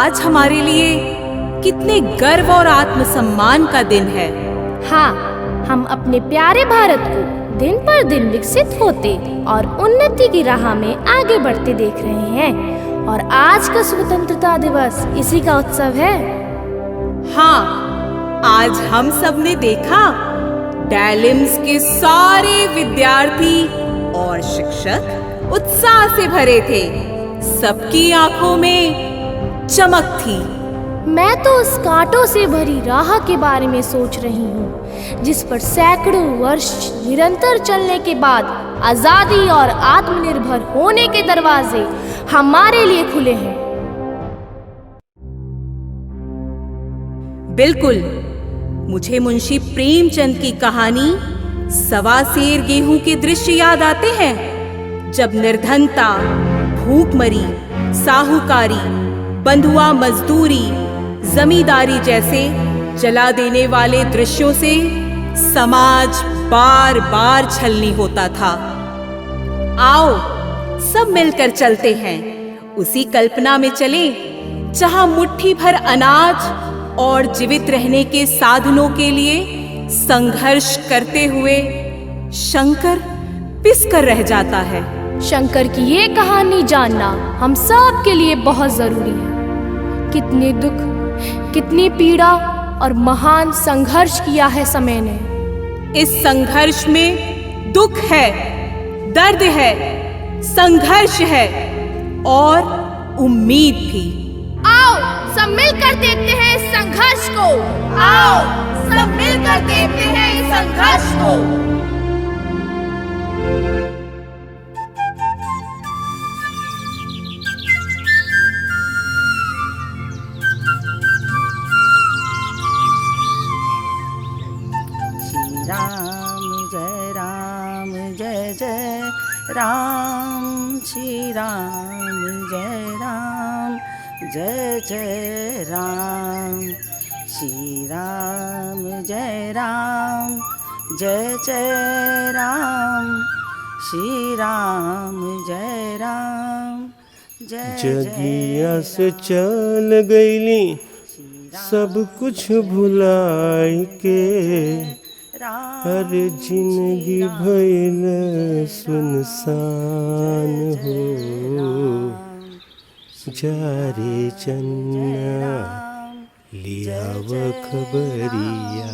आज हमारे लिए कितने गर्व और आत्मसम्मान का दिन है। हाँ, हम अपने प्यारे भारत को दिन पर दिन विकसित होते और उन्नति की राह में आगे बढ़ते देख रहे हैं और आज का स्वतंत्रता दिवस इसी का उत्सव है। हाँ, आज हम सब ने देखा डैलिम्स के सारे विद्यार्थी और शिक्षक उत्साह से भरे थे। सबकी आंखों में चमक थी। मैं तो उस कांटों से भरी राह के बारे में सोच रही हूँ जिस पर सैकड़ों वर्ष निरंतर चलने के बाद आजादी और आत्मनिर्भर होने के दरवाजे हमारे लिए खुले हैं। बिल्कुल, मुझे मुंशी प्रेमचंद की कहानी सवा सेर गेहूं के दृश्य याद आते हैं, जब निर्धनता, भूखमरी, साहूकारी, बंधुआ मजदूरी, जमींदारी जैसे जला देने वाले दृश्यों से समाज बार बार छलनी होता था। आओ सब मिलकर चलते हैं, उसी कल्पना में चलें जहां मुट्ठी भर अनाज और जीवित रहने के साधनों के लिए संघर्ष करते हुए शंकर पिसकर रह जाता है। शंकर की ये कहानी जानना हम सब के लिए बहुत जरूरी है। कितने दुख, कितनी पीड़ा और महान संघर्ष किया है समय ने। इस संघर्ष में दुख है, दर्द है, संघर्ष है और उम्मीद भी। आओ सब मिलकर देखते हैं इस संघर्ष को। आओ सब मिलकर देखते हैं इस संघर्ष को। राम जय जय राम, श्री राम जय राम, जय जय राम, श्री राम जय राम, जय जय राम, श्री राम जय राम, जय जगिया से चल गईली सब कुछ भुलाई के, अरे जिंदगी भइल सुनसान हो, जा रे चन्ना लियाव खबरिया,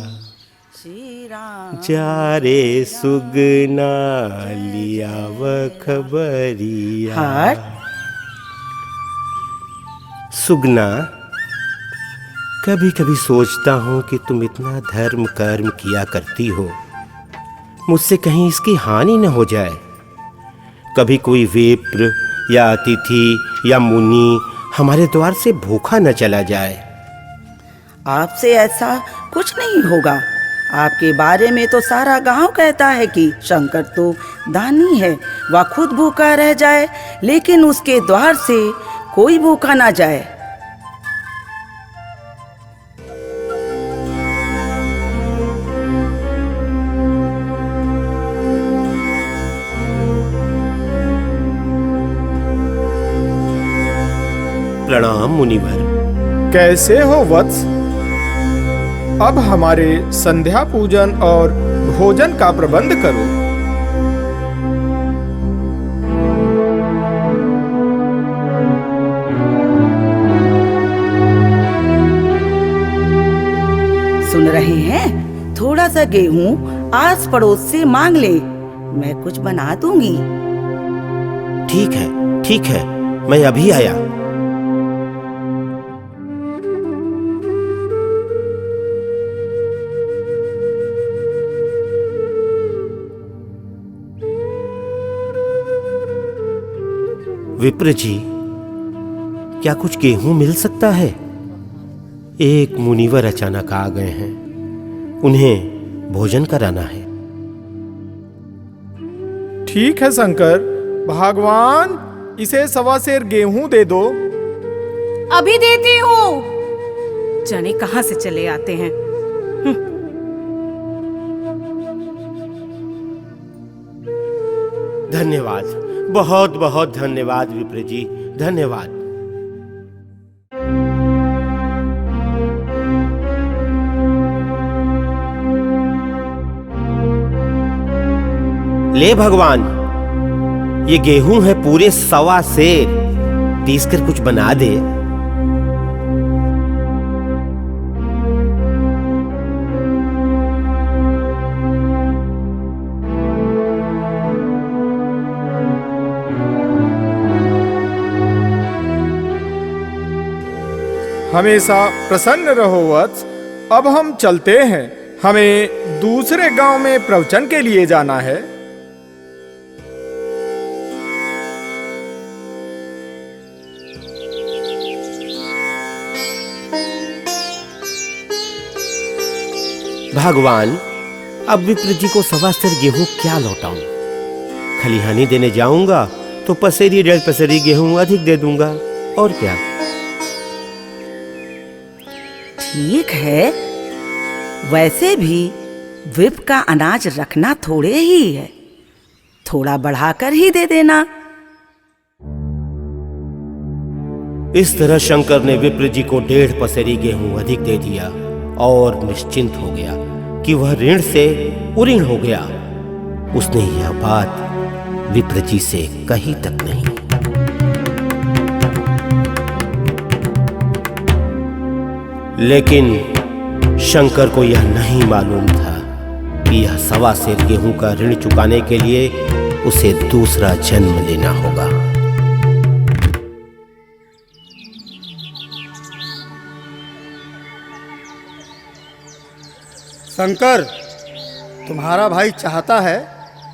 जा रे सुगना लियाव खबरिया। सुगना, कभी कभी सोचता हूँ कि तुम इतना धर्म कर्म किया करती हो, मुझसे कहीं इसकी हानि न हो जाए। कभी कोई विप्र या अतिथि या मुनि हमारे द्वार से भूखा न चला जाए। आपसे ऐसा कुछ नहीं होगा। आपके बारे में तो सारा गांव कहता है कि शंकर तो दानी है, वह खुद भूखा रह जाए लेकिन उसके द्वार से कोई भूखा ना जाए। प्रणाम मुनिवर। कैसे हो वत्स? अब हमारे संध्या पूजन और भोजन का प्रबंध करो। सुन रहे हैं? थोड़ा सा गेहूं आस पड़ोस से मांग ले, मैं कुछ बना दूंगी। ठीक है, मैं अभी आया। विप्र जी, क्या कुछ गेहूं मिल सकता है? एक मुनिवर अचानक आ गए हैं, उन्हें भोजन कराना है। ठीक है शंकर, भगवान इसे सवा सेर गेहूं दे दो। अभी देती हूँ। जाने कहां से चले आते हैं। धन्यवाद, बहुत बहुत धन्यवाद विप्र जी, धन्यवाद। ले भगवान, ये गेहूं है पूरे 1.25 सेर, पीस कर कुछ बना दे। हमेशा प्रसन्न रहो वत्स। अब हम चलते हैं, हमें दूसरे गांव में प्रवचन के लिए जाना है। भगवान, अब विप्र जी को 1.25 सेर गेहूं क्या लौटाऊं? खलिहानी देने जाऊंगा तो पसेरी 1.5 पसेरी गेहूं अधिक दे दूंगा, और क्या। ठीक है, वैसे भी विप का अनाज रखना थोड़े ही है, थोड़ा बढ़ाकर ही दे देना। इस तरह शंकर ने विप्र जी को 1.5 पसेरी गेहूं अधिक दे दिया और निश्चिंत हो गया कि वह ऋण से उऋण हो गया। उसने यह बात विप्र जी से कही तक नहीं। लेकिन शंकर को यह नहीं मालूम था कि यह 1.25 सेर गेहूं का ऋण चुकाने के लिए उसे दूसरा जन्म लेना होगा। शंकर, तुम्हारा भाई चाहता है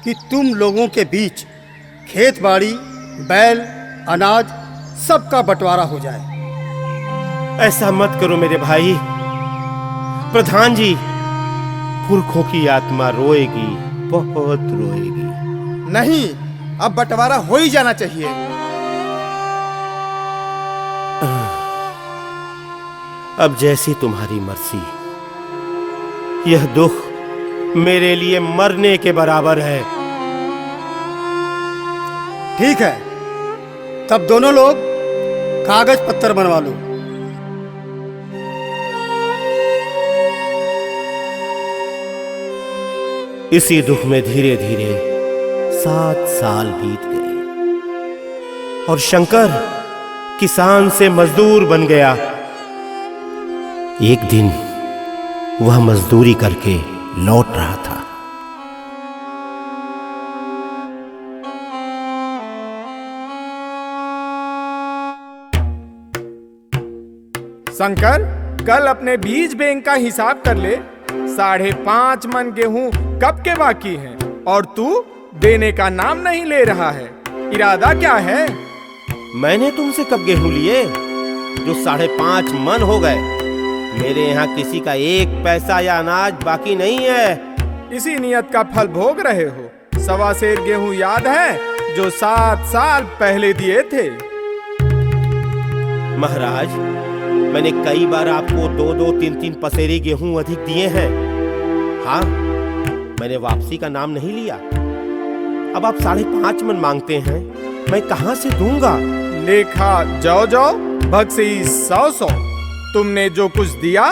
कि तुम लोगों के बीच खेत बाड़ी, बैल, अनाज सबका बंटवारा हो जाए। ऐसा मत करो मेरे भाई। प्रधान जी, पुरखों की आत्मा रोएगी, बहुत रोएगी। नहीं, अब बंटवारा हो ही जाना चाहिए। अब जैसी तुम्हारी मर्जी। यह दुख मेरे लिए मरने के बराबर है। ठीक है, तब दोनों लोग कागज पत्तर बनवा लो। इसी दुख में धीरे धीरे 7 साल बीत गए और शंकर किसान से मजदूर बन गया। एक दिन वह मजदूरी करके लौट रहा था। शंकर, कल अपने बीज बैंक का हिसाब कर ले। 5.5 मन गेहूं कब के बाकी हैं और तू देने का नाम नहीं ले रहा है। इरादा क्या है? मैंने तुमसे कब गेहूं लिए जो 5.5 मन हो गए? मेरे यहाँ किसी का 1 पैसा या अनाज बाकी नहीं है। इसी नियत का फल भोग रहे हो। 1.25 सेर गेहूं याद है जो 7 साल पहले दिए थे? महाराज, मैंने कई बार आपको 2-2, 3-3 पसेरी गेहूं अधिक दिए हैं। हाँ, मैंने वापसी का नाम नहीं लिया। अब आप 5.5 मन मांगते हैं, मैं कहां से दूंगा? लेखा जो बख्शी 100। तुमने जो कुछ दिया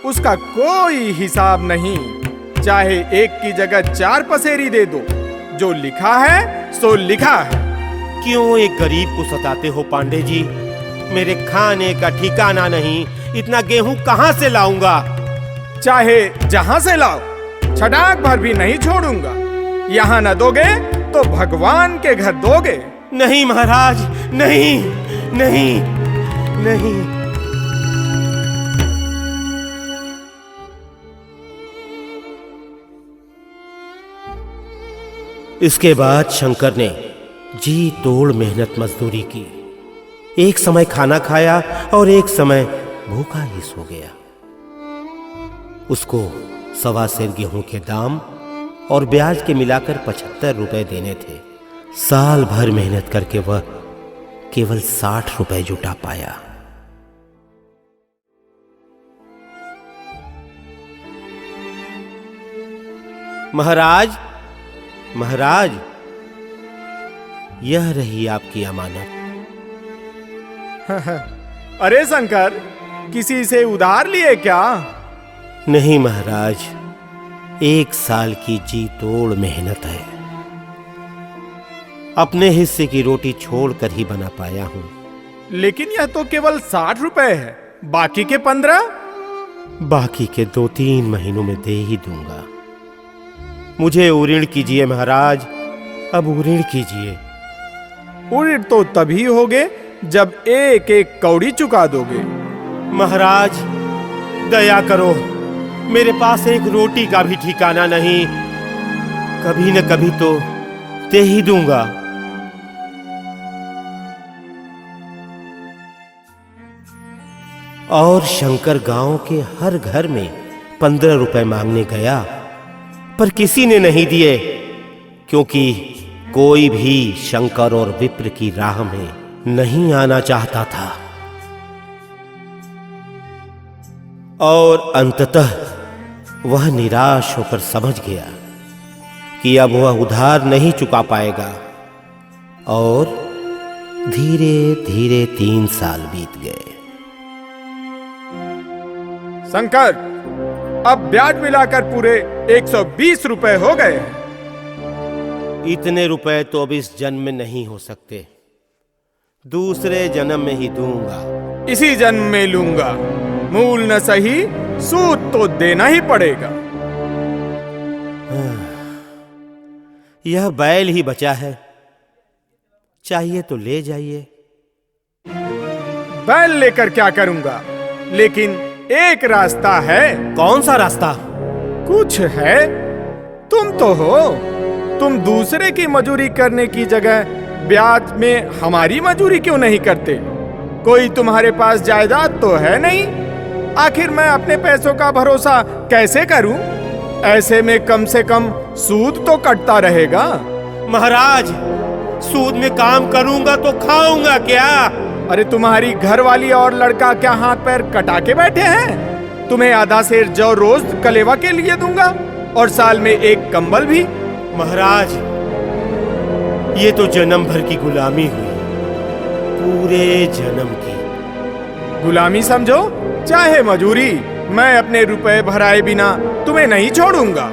उसका कोई हिसाब नहीं। चाहे 1 की जगह 4 पसेरी दे दो, जो लिखा है सो लिखा है। क्यों एक गरीब को सताते हो पांडे जी? मेरे खाने का ठिकाना नहीं, इतना गेहूं कहां से लाऊंगा? चाहे जहां से लाओ, छटाक भर भी नहीं छोड़ूंगा। यहाँ न दोगे तो भगवान के घर दोगे। नहीं महाराज, नहीं नहीं नहीं। इसके बाद शंकर ने जी तोड़ मेहनत मजदूरी की। एक समय खाना खाया और एक समय भूखा ही सो गया। उसको 1.25 सेर गेहूं के दाम और ब्याज के मिलाकर 75 रुपए देने थे। साल भर मेहनत करके वह केवल 60 रुपए जुटा पाया। महाराज, महाराज, यह रही आपकी अमानत। अरे शंकर, किसी से उधार लिए क्या? नहीं महाराज, 1 साल की जी तोड़ मेहनत है। अपने हिस्से की रोटी छोड़कर ही बना पाया हूं। लेकिन यह तो केवल 60 रुपए है, बाकी के 15? बाकी के 2-3 महीनों में दे ही दूंगा। मुझे उऋण कीजिए महाराज, अब उऋण कीजिए। उऋण तो तभी होगे जब एक एक कौड़ी चुका दोगे। महाराज दया करो, मेरे पास एक रोटी का भी ठिकाना नहीं, कभी न कभी तो दे ही दूंगा। और शंकर गांव के हर घर में 15 रुपए मांगने गया, पर किसी ने नहीं दिए, क्योंकि कोई भी शंकर और विप्र की राह में नहीं आना चाहता था। और अंततः वह निराश होकर समझ गया कि अब वह उधार नहीं चुका पाएगा, और धीरे धीरे 3 साल बीत गए। शंकर, अब ब्याज मिलाकर पूरे 120 रुपए हो गए। इतने रुपए तो अब इस जन्म में नहीं हो सकते, दूसरे जन्म में ही दूंगा। इसी जन्म में लूंगा, मूल न सही सूद तो देना ही पड़ेगा। यह बैल ही बचा है, चाहिए तो ले जाइए। बैल लेकर क्या करूंगा, लेकिन एक रास्ता है। कौन सा रास्ता? कुछ है, तुम तो हो। तुम दूसरे की मजूरी करने की जगह ब्याज में हमारी मजूरी क्यों नहीं करते? कोई तुम्हारे पास जायदाद तो है नहीं। आखिर मैं अपने पैसों का भरोसा कैसे करूं? ऐसे में कम से कम सूद तो कटता रहेगा। महाराज, सूद में काम करूंगा तो खाऊंगा क्या? अरे तुम्हारी घरवाली और लड़का क्या हाथ पैर कटा के बैठे हैं? तुम्हें आधा सेर जौ रोज कलेवा के लिए दूंगा, और साल में एक कंबल भी। महाराज, ये तो जन्म भर की गुलामी हुई, पूरे जन्म की गुलामी समझो चाहे मजूरी। मैं अपने रुपए भराए बिना तुम्हें नहीं छोड़ूंगा।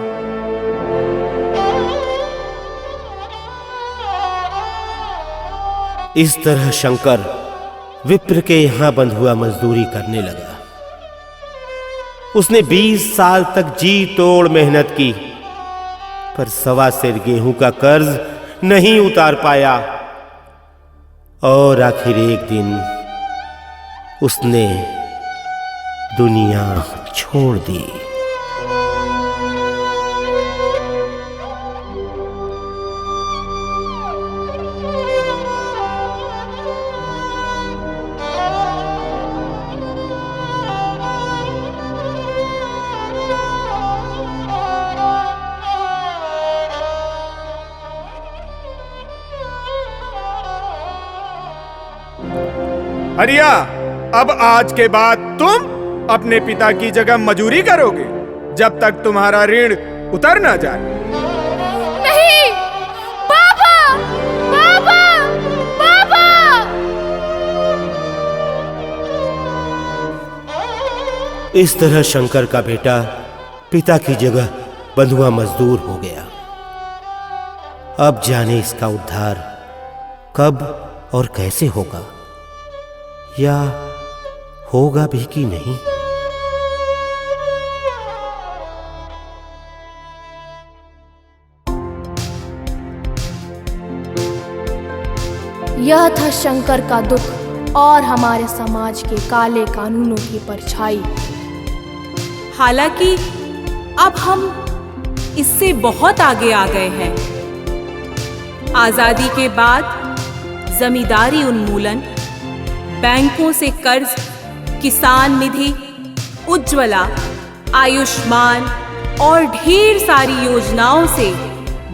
इस तरह शंकर विप्र के यहां बंधुआ मजदूरी करने लगा। उसने 20 साल तक जी तोड़ मेहनत की, पर 1.25 सेर गेहूं का कर्ज नहीं उतार पाया। और आखिर एक दिन उसने दुनिया छोड़ दी। हरिया, अब आज के बाद तुम अपने पिता की जगह मजूरी करोगे, जब तक तुम्हारा ऋण उतर ना जाए। नहीं, बाबा, बाबा, बाबा। इस तरह शंकर का बेटा पिता की जगह बंधुआ मजदूर हो गया। अब जाने इसका उद्धार कब और कैसे होगा, या होगा भी कि नहीं। यह था शंकर का दुख और हमारे समाज के काले कानूनों की परछाई। हालांकि अब हम इससे बहुत आगे आ गए हैं। आजादी के बाद जमींदारी उन्मूलन, बैंकों से कर्ज, किसान निधि, उज्ज्वला, आयुष्मान और ढेर सारी योजनाओं से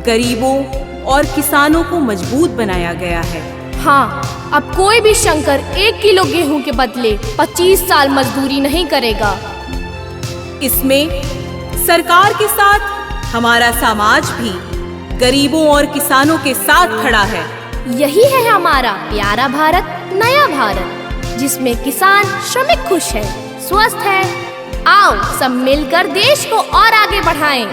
गरीबों और किसानों को मजबूत बनाया गया है। हाँ, अब कोई भी शंकर 1 किलो गेहूं के बदले 25 साल मजदूरी नहीं करेगा। इसमें सरकार के साथ हमारा समाज भी गरीबों और किसानों के साथ खड़ा है। यही है हमारा प्यारा भारत, नया भारत, जिसमें किसान श्रमिक खुश है, स्वस्थ है। आओ सब मिलकर देश को और आगे बढ़ाएं।